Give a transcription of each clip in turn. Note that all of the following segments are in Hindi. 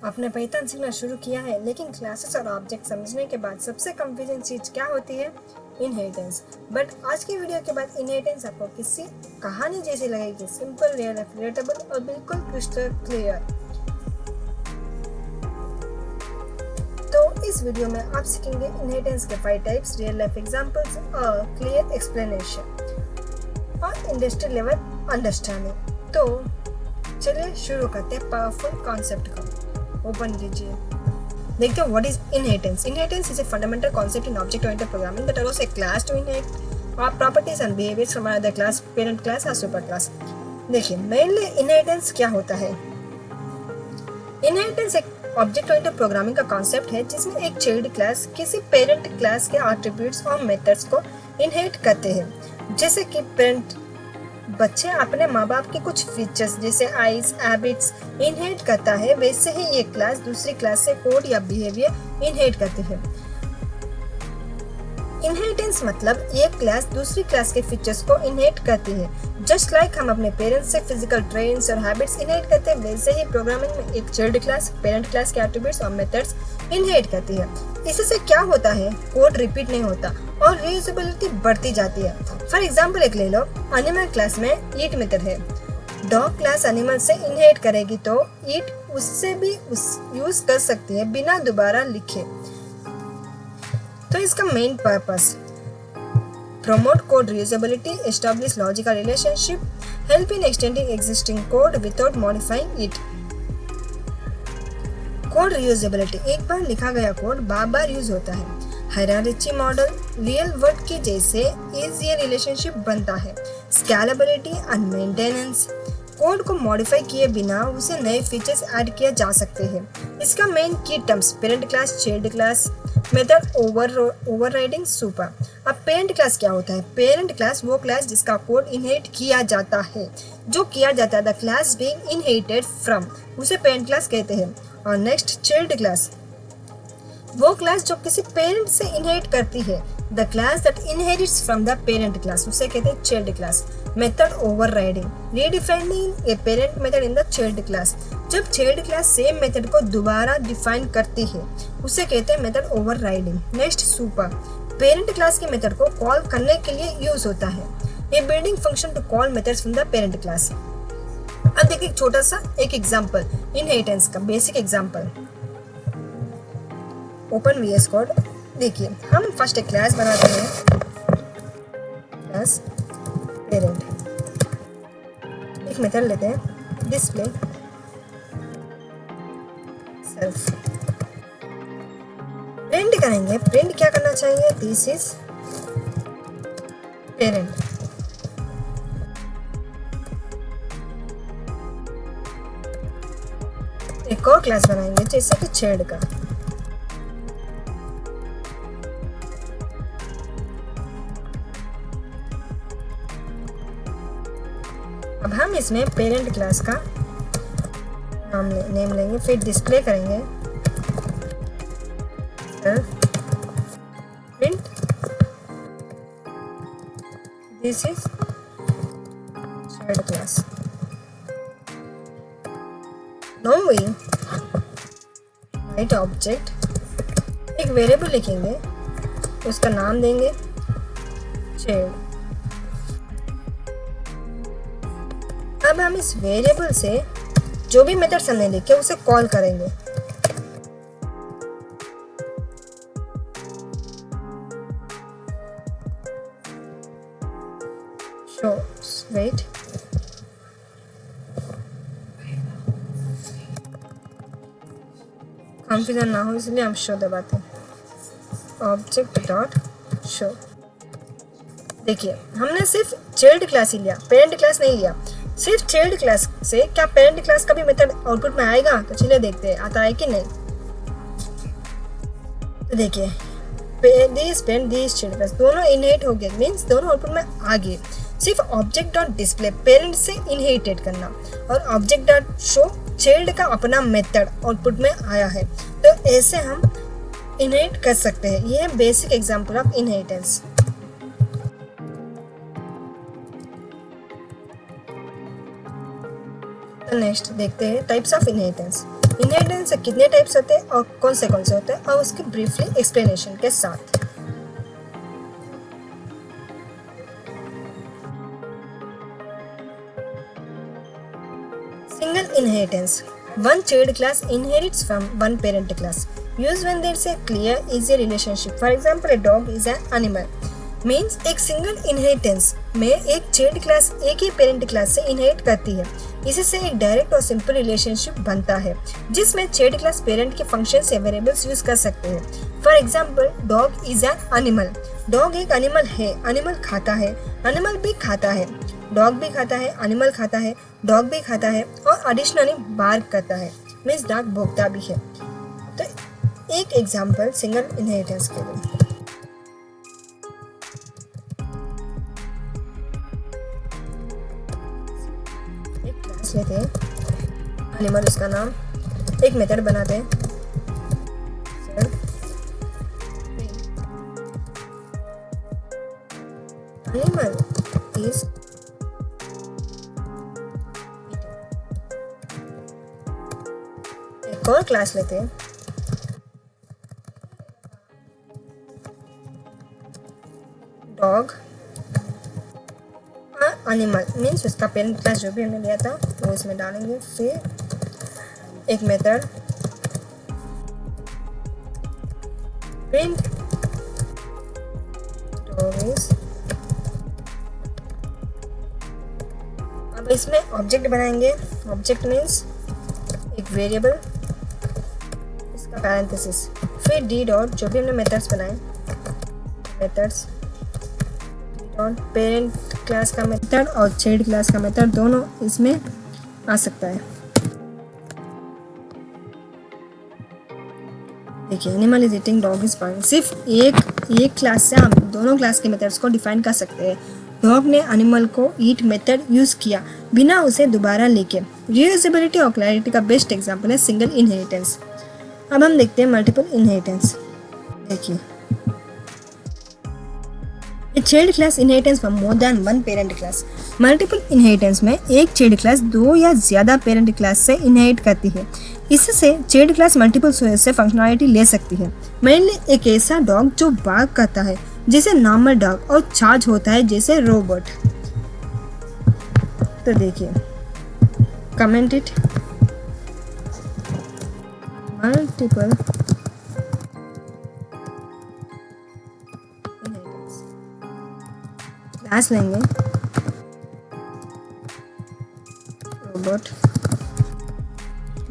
आपने पाइथन सीखना शुरू किया है, लेकिन क्लासेस और ऑब्जेक्ट समझने के बाद सबसे कंफ्यूजिंग चीज क्या होती है? इनहेरिटेंस। बट आज की वीडियो के बाद इनहेरिटेंस आपको किसी कहानी जैसी लगेगी, सिंपल, रियल, रिलेटेबल और बिल्कुल क्रिस्टल क्लियर। तो इस वीडियो में आप सीखेंगे इनहेरिटेंस के 5 टाइप्स, रियल लाइफ एग्जांपल्स और क्लियर एक्सप्लेनेशन और इंडस्ट्री लेवल अंडरस्टैंडिंग। तो चलिए शुरू करते हैं पावरफुल कॉन्सेप्ट को। ओपन कीजिए, देखते हैं what is inheritance. Inheritance is a fundamental concept in object oriented programming that allows a class to inherit properties and behaviours from another class, parent class और सुपर क्लास। देखिए, मेनली इनहेरिटेंस क्या होता है? इनहेरिटेंस एक ऑब्जेक्ट ओरिएंटेड प्रोग्रामिंग का कॉन्सेप्ट है जिसमें एक चाइल्ड क्लास किसी पेरेंट क्लास के एट्रीब्यूट्स और मेथड्स को इनहेरिट करते हैं। जैसे कि पेरेंट बच्चे अपने माँ बाप के कुछ फीचर्स जैसे आइज, हैबिट्स इनहेरिट करता है, वैसे ही ये क्लास दूसरी क्लास से कोड या बिहेवियर इनहेरिट करते हैं। इनहेरिटेंस मतलब एक क्लास दूसरी क्लास के फीचर्स को इनहेरिट करती है। जस्ट लाइक हम अपने पेरेंट्स से फिजिकल ट्रेट्स और हैबिट्स इनहेरिट करते हैं, वैसे ही प्रोग्रामिंग में एक चाइल्ड क्लास पेरेंट क्लास के एट्रीब्यूट्स और मेथड्स इनहेरिट करती है। इससे क्या होता है? कोड रिपीट नहीं होता और रीयूजेबिलिटी बढ़ती जाती है। फॉर एग्जाम्पल एक ले लो, एनिमल क्लास में ईट मेथड है। डॉग क्लास एनिमल से इनहेरिट करेगी तो ईट उससे भी यूज कर सकती है बिना दोबारा लिखे। तो इसका main purpose promote code reusability, establish logical relationship, help in extending existing code without modifying it. Code reusability, एक बार लिखा गया कोड बार बार यूज होता है। हायरार्ची मॉडल, रियल वर्ल्ड के जैसे इजी रिलेशनशिप बनता है। स्केलेबिलिटी एंड मेंटेनेंस, कोड को मॉडिफाई किए बिना उसे नए फीचर्स ऐड किया जा सकते हैं। इसका मेन की terms parent class, child class, method overriding, super. अब पेरेंट क्लास क्या होता है? पेरेंट क्लास वो क्लास जिसका कोड इनहेरिट किया जाता है, जो किया जाता है, the class being inherited from, उसे पेरेंट क्लास कहते हैं। और नेक्स्ट चाइल्ड क्लास, वो क्लास जो किसी पेरेंट से इनहेरिट करती है, the class that inherits from the parent class, उसे कहते हैं child class. Method overriding, redefining a parent method in the child class, जब चाइल्ड क्लास सेम मेथड को दोबारा डिफाइन करती है, उसे कहते हैं method overriding. Next super, parent class के मेथड को कॉल करने के लिए यूज होता है। A building function to call methods from the parent class. अब देखिए एक छोटा सा एक एग्जांपल इनहेरिटेंस का, basic example. Open VS code. देखिए, हम फर्स्ट एक क्लास बनाते हैं, क्लास पेरेंट। एक मेथड लेते हैं, डिस्प्ले सेल्फ। प्रिंट करेंगे, प्रिंट क्या करना चाहिए? This is parent. एक और क्लास बनाएंगे जैसे कि चाइल्ड का। अब हम इसमें पेरेंट क्लास का नेम लेंगे, फिर डिस्प्ले करेंगे print this is child class. Now we write object, एक वेरिएबल लिखेंगे, उसका नाम देंगे चाइल्ड। अब हम इस वेरिएबल से जो भी मेथड हमने लिखे उसे कॉल करेंगे। शो वेट, कंफ्यूजन ना हो इसलिए हम शो दबाते हैं। Object dot show. देखिए, हमने सिर्फ चाइल्ड क्लास ही लिया, पेरेंट क्लास नहीं लिया। सिर्फ चाइल्ड क्लास से क्या पेरेंट क्लास का भी मेथड आउटपुट में आएगा? तो चलिए देखते हैं आता है कि नहीं। तो देखिए, this parent this child class दोनों इनहेरिट हो गए, मींस दोनों आउटपुट में आ गए। सिर्फ ऑब्जेक्ट डॉट डिस्प्ले पेरेंट से इनहेरिटेड करना और ऑब्जेक्ट डॉट शो चाइल्ड का अपना मेथड आउटपुट में आया है। तो ऐसे हम इनहेरिट कर सकते हैं। ये है basic example of inheritance. Next देखते हैं टाइप्स ऑफ इनहेरिटेंस। इनहेरिटेंस से कितने टाइप्स होते हैं और कौन से होते हैं, और उसके ब्रीफली एक्सप्लेनेशन के साथ। Single inheritance. One child class inherits from one parent class. Used when there is a clear, easy relationship. For example, a dog is an animal. Means एक सिंगल इनहेरिटेंस में एक चाइल्ड क्लास एक ही पेरेंट क्लास से इनहेरिट करती है। इससे एक डायरेक्ट और सिंपल रिलेशनशिप बनता है जिसमें चाइल्ड क्लास पेरेंट के फंक्शंस या वेरिएबल्स यूज कर सकते हैं। For example, dog is an animal. Dog एक एनिमल है, एनिमल खाता है, एनिमल भी खाता है, डॉग भी खाता है, एनिमल खाता है, डॉग भी खाता है और एडिशनली बार्क करता है, मीन्स डॉग भोगता भी है। तो एक एग्जाम्पल सिंगल इनहेरिटेंस के लिए, एक क्लास लेते हैं, एनिमल उसका नाम, एक मेथड बनाते हैं, एनिमल इज एक और क्लास लेते हैं, डॉग एनिमल, मीन्स उसका पेरेंट क्लास जो भी हमने लिया था वो इसमें डालेंगे। फिर एक मेथड प्रिंट डॉग इज, अब इसमें ऑब्जेक्ट बनाएंगे। ऑब्जेक्ट मीन्स एक वेरिएबल, इसका पैरेंथेसिस, फिर डी डॉट जो भी हमने मेथड्स बनाए, मेथड्स डॉट पेरेंट क्लास का मेथड और चाइल्ड क्लास का मेथड दोनों इसमें आ सकता है। देखिए, animal is eating, dog is barking, सिर्फ एक क्लास से हम दोनों क्लास के मेथड्स को डिफाइन कर सकते हैं। डॉग ने एनिमल को ईट मेथड यूज किया बिना उसे दोबारा लिखे। रीयूजेबिलिटी और क्लैरिटी का बेस्ट एग्जांपल है सिंगल इनहेरिटेंस। अब हम देखते हैं मल्टीपल इनहेरिटेंस। देखिए, A child class inheritance from more than one parent class. Multiple inheritance में एक child class दो या ज़्यादा parent class से inherit करती है। इससे child class multiple sources से functionality ले सकती है। Mainly एक ऐसा dog जो bark करता है जैसे normal dog और charge होता है जैसे robot। तो देखिए, comment it, multiple क्लास लेंगे, रोबोट,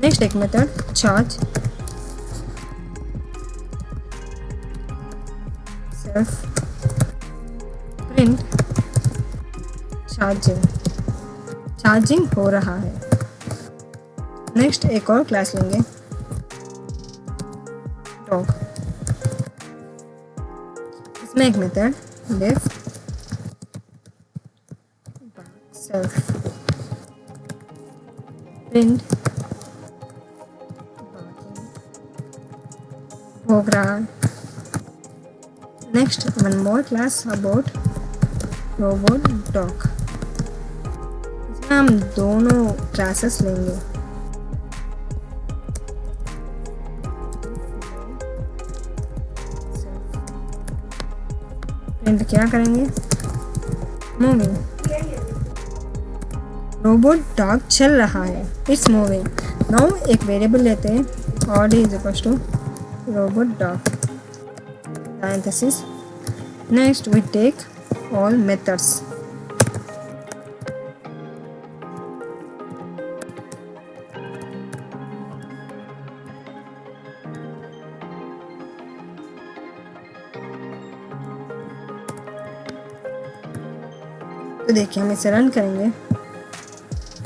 नेक्स्ट एक method charge, self, print, charging हो रहा है। नेक्स्ट एक और क्लास लेंगे, डॉग, इसमें एक method left, self, print, program. Next, one more class about robot dog. इसमें हम दोनों क्लासेस लेंगे। प्रिंट क्या करेंगे, मूविंग, रोबोट डॉग चल रहा है, इट्स मूविंग। नाउ एक वेरिएबल लेते हैं, odd is equal to robot dog, parenthesis, next we take all methods. तो देखिए, हम इसे रन करेंगे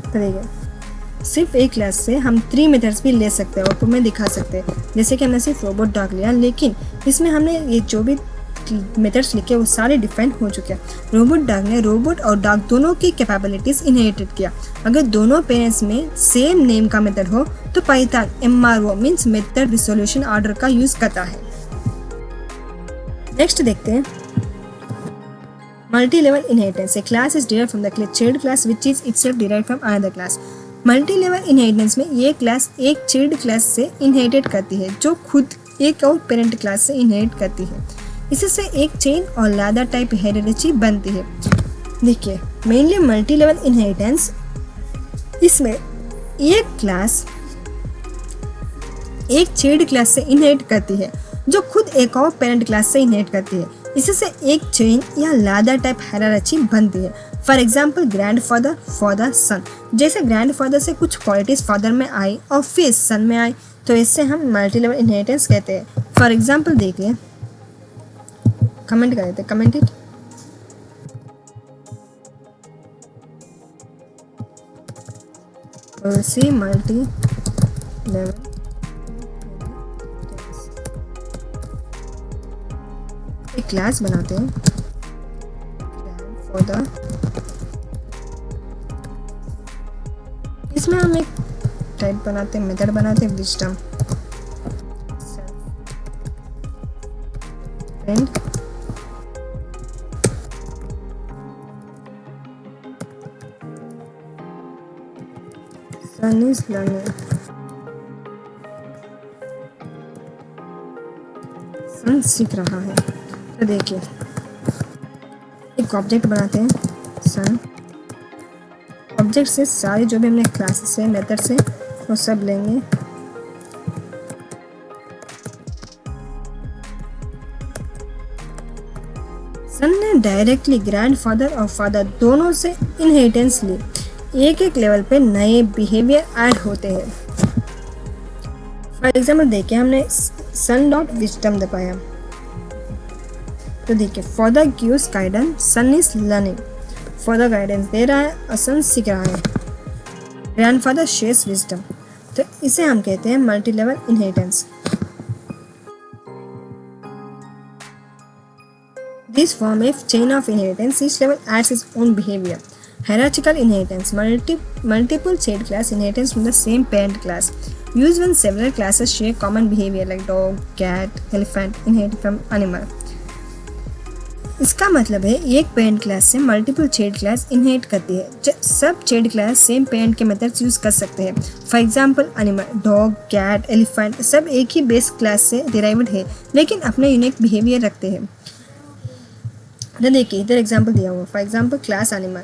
तो देखिए, सिर्फ एक क्लास से हम 3 मेथड्स भी ले सकते हैं, आउटपुट में दिखा सकते हैं। जैसे कि हमने सिर्फ रोबोट डॉग लिया, लेकिन इसमें हमने ये जो भी मेथड्स लिखे वो सारे डिफाइन हो चुके हैं। रोबोट डॉग ने रोबोट और डॉग दोनों की कैपेबिलिटीज इनहेरिटेड किया। अगर दोनों पेरेंट्स में सेम नेम का मेथड हो तो Python MRO means method resolution order का यूज करता है। नेक्स्ट देखते हैं multi-level inheritance. A class is derived from the child class which is itself derived from another class. Multi level inheritance में ये क्लास एक चाइल्ड क्लास से इनहेरिट करती है जो खुद एक और पेरेंट क्लास से इनहेरिट करती है। इससे एक चेन और लैडर टाइप हेरिडिटी बनती है। देखिए, मेनली मल्टी लेवल इनहेरिटेंस, इसमें एक क्लास एक चाइल्ड क्लास से इनहेरिट करती है जो खुद एक और पेरेंट क्लास से इनहेरिट करती है। इससे एक चेन या लैडर टाइप हायरार्की बनती है। फॉर एग्जाम्पल ग्रैंडफादर, फादर, सन। जैसे ग्रैंडफादर से कुछ क्वालिटीज फादर में आई और फिर सन में आई, तो इससे हम मल्टी लेवल इनहेरिटेंस कहते हैं। फॉर एग्जाम्पल देखिए, कमेंट कर देते, comment it. See multi level एक क्लास बनाते हैं ग्रैंडफादर। इसमें हम एक टाइप बनाते हैं, मेथड बनाते हैं wisdom friend son is learning. Son सीख रहा है। तो देखिए, एक ऑब्जेक्ट बनाते हैं सन। ऑब्जेक्ट से सारे जो भी हमने क्लासेस से मेथड से वो सब लेंगे। सन ने डायरेक्टली ग्रैंडफादर और फादर दोनों से इनहेरिटेंस ली। एक एक लेवल पे नए बिहेवियर ऐड होते हैं। फॉर एग्जाम्पल देखिए, हमने सन डॉट विजडम दबाया, तो देखिए father gives guidance, son is learning. Father guidance दे रहा है और सन सीख रहा है। ग्रैंडफादर शेयर्स विजडम, तो इसे हम कहते हैं multi level inheritance. This form a chain of inheritance. Each level adds its own behavior. Hierarchical inheritance. Multiple child class inheritance from the same parent class. Used when several classes share common behavior like dog, cat, elephant inherit from animal. इसका मतलब है एक पेरेंट क्लास से मल्टीपल चाइल्ड क्लास इनहेरिट करती है। सब चाइल्ड क्लास सेम पेरेंट के मेथड्स यूज कर सकते हैं। For example animal, dog, cat, elephant सब एक ही बेस क्लास से डिराइव्ड है लेकिन अपने यूनिक बिहेवियर रखते हैं। तो देखिए इधर एग्जांपल दिया हुआ। फॉर एग्जांपल क्लास एनिमल,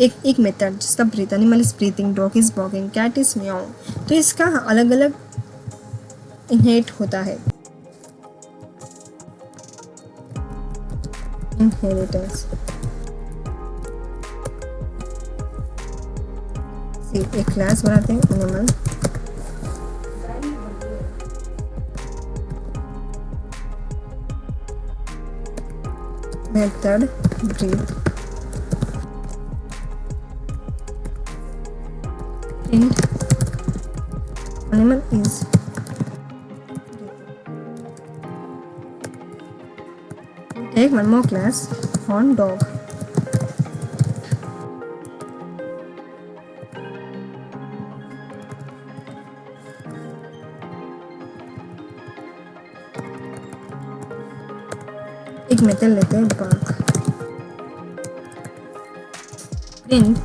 एक मेथड जिसका breathe, animal is breathing, dog is walking, cat is meowing. तो इसका अलग अलग इनहेरिट होता है। इनहेरिटेंस एक क्लास बनाते हैं animal, method breathe, print animal is. Take one more class on dog. एक मेथड लेते हैं bark. Print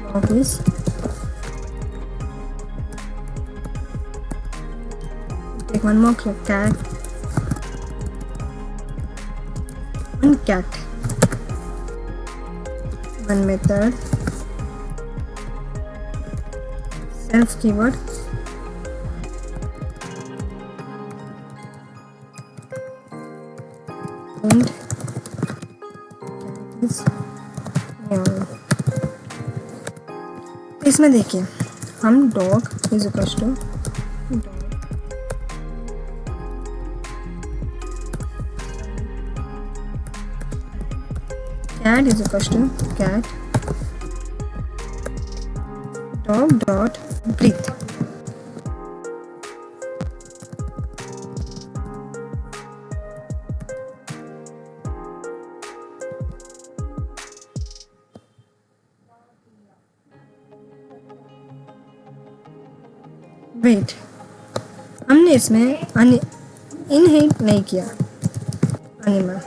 dog is take one more cat. One cat. One method. Self keyword. And cat is meow. इसमें देखिए हम dog is equals to cat is equals to cat, dog dot breathe. Wait, हमने इसमें इनहेरिट नहीं किया। एनिमल,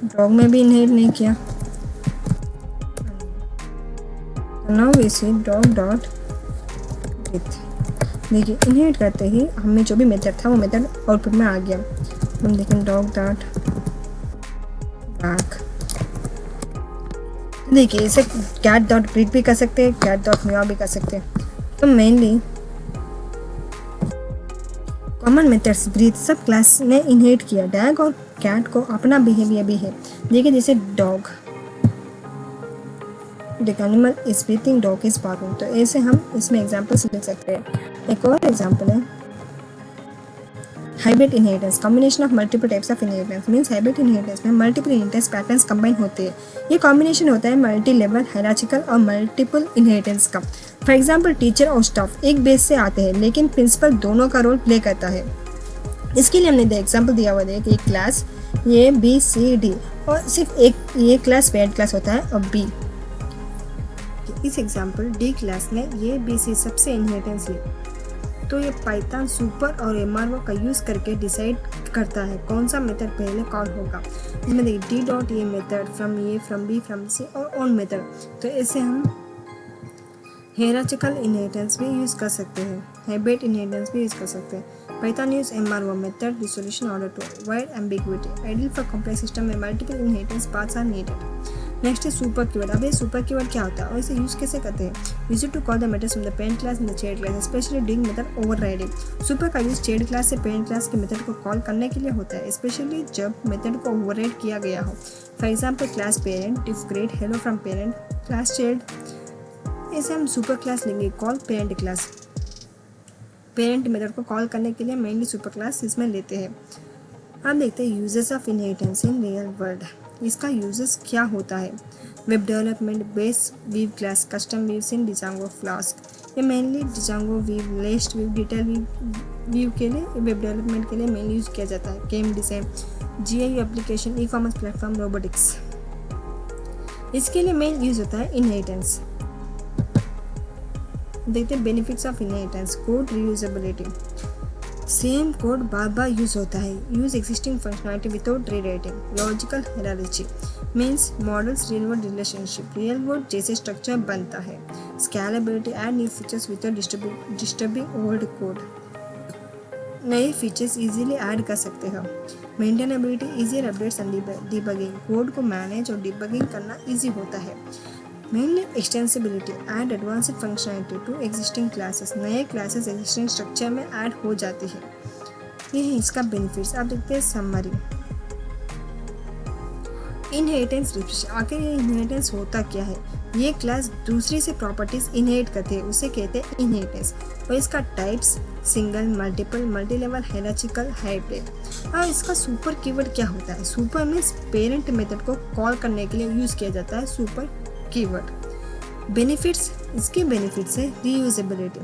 डॉग में भी इनहेरिट नहीं किया, now we see dog dot breathe. देखिए इनहेरिट करते ही हमें जो भी मेथड था वो मेथड आउटपुट में आ गया। हम देखें डॉग डॉट बैक। देखिए इसे कैट डॉट ब्रीथ भी कर सकते हैं, कैट डॉट म्याऊ भी कर सकते हैं। तो मेनली कॉमन मेथड्स ब्रीथ सब क्लास ने इनहेरिट किया। डॉग और कैट को अपना बिहेवियर भी है। देखिए जैसे dog, the animal is breathing, dog is barking. तो ऐसे हम इसमें एग्जांपल्स लिख सकते हैं। एक और एग्जांपल है hybrid inheritance, combination of multiple types of inheritance. Means hybrid inheritance में मल्टीपल इनहेरिटेंस पैटर्न्स कंबाइन होते हैं। ये कॉम्बिनेशन होता है मल्टी लेवल हायरार्चिकल और मल्टीपल इनहेरिटेंस का। फॉर एग्जांपल टीचर और स्टाफ एक बेस से आते हैं लेकिन प्रिंसिपल दोनों का रोल प्ले करता है। इसके लिए हमने एग्जाम्पल दिया हुआ है कि एक क्लास ये बी सी डी और सिर्फ एक ये क्लास पेरेंट क्लास होता है और बी। इस एग्जाम्पल डी क्लास ने ये बी सी सबसे इनहेरिटेंस ली। तो ये पाइथन सुपर और एमआरओ का यूज़ करके डिसाइड करता है कौन सा मेथड पहले कॉल होगा। इसमें देखिए D dot A method, from A, from B, from C और ऑन मेथड। तो ऐसे हम हायरार्चिकल इनहेरिटेंस भी यूज़ कर सकते हैं, हाइब्रिड इनहेरिटेंस भी यूज़ कर सकते हैं। Python use MRO method resolution order to avoid ambiguity, ideal for complex system में multiple inheritance paths are needed. Next है सुपर कीवर्ड। अब ये सुपर कीवर्ड क्या होता है और इसे यूज कैसे करते हैं? Use to call the methods from the parent class in the child class, especially doing method overriding. Super का यूज चाइल्ड क्लास से पेरेंट क्लास के मेथड को कॉल करने के लिए होता है, स्पेशली जब मेथड को ओवरराइड किया गया हो। For example class parent, if grade hello from parent, class child. ऐसे हम सुपर क्लास लेंगे call parent class. Parent method को कॉल करने के लिए मेनली सुपर क्लास इसमें लेते हैं। अब देखते हैं uses of inheritance in real world. इसका यूजेस क्या होता है? Web development, base view class, custom views in Django Flask. ये mainly Django view, list view, detail view के लिए, वेब डेवलपमेंट के लिए मेनली यूज किया जाता है। Game design, GI application, e commerce platform, robotics, इसके लिए मेन यूज होता है इनहेरिटेंस। देखते हैं benefits of inheritance. Code reusability, same code बार बार यूज होता है। Use existing functionality without rewriting. Logical hierarchy means models real world relationship, real world जैसे स्ट्रक्चर बनता है। Scalability, add new features without disturbing old code, नए फीचर्स इजीली ऐड कर सकते हो। Maintainability, easier updates and debugging, code को मैनेज और डिबगिंग करना इजी होता है। Mainly extensibility, add advanced functionality to existing classes, नए क्लासेस एग्जिस्टिंग स्ट्रक्चर में ऐड हो जाती है। ये है इसका बेनिफिट्स। आप देखते हैं समरी। इनहेरिटेंस रिपीट, आखिर ये इनहेरिटेंस होता क्या है? ये क्लास दूसरी से प्रॉपर्टीज इनहेरिट करते हैं, उसे कहते हैं इनहेरिटेंस। और इसका types single, multiple, multi level, hierarchical, hybrid. और इसका सुपर कीवर्ड क्या होता है? सुपर मीन्स पेरेंट मेथड को कॉल करने के लिए यूज किया जाता है सुपर कीवर्ड। बेनिफिट्स, इसके बेनिफिट्स है reusability,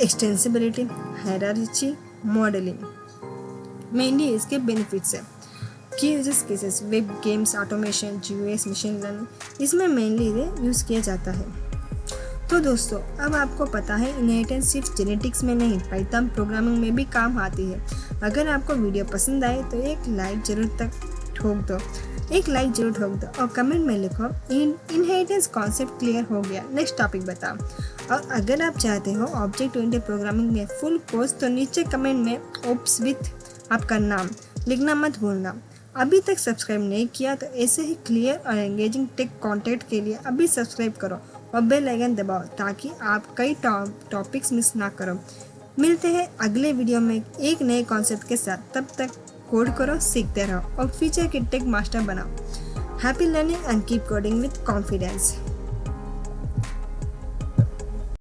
extensibility, hierarchy, modelling, mainly इसके बेनिफिट्स है। Key uses cases, web games, automation, GUIs, machine learning, इसमें मेनली ये यूज़ किया जाता है। तो दोस्तों अब आपको पता है इनहेरिटेंस सिर्फ जेनेटिक्स में नहीं, पाइथन प्रोग्रामिंग में भी काम आती है। अगर आपको वीडियो पसंद आए तो एक लाइक जरूर ठोक दो और कमेंट में लिखो इनहेरिटेंस कॉन्सेप्ट क्लियर हो गया, नेक्स्ट टॉपिक बताओ। और अगर आप चाहते हो ऑब्जेक्ट ओरिएंटेड प्रोग्रामिंग में फुल कोर्स तो नीचे कमेंट में ओप्स विथ आपका नाम लिखना मत भूलना। अभी तक सब्सक्राइब नहीं किया तो ऐसे ही क्लियर और एंगेजिंग टेक कंटेंट के लिए अभी सब्सक्राइब करो और बेल आइकन दबाओ ताकि आप कई टॉपिक्स मिस ना करो। मिलते हैं अगले वीडियो में एक नए कॉन्सेप्ट के साथ। तब तक कोड करो, सीखते रहो और फ्यूचर के टेक मास्टर बनाओ। Happy learning and keep coding with confidence.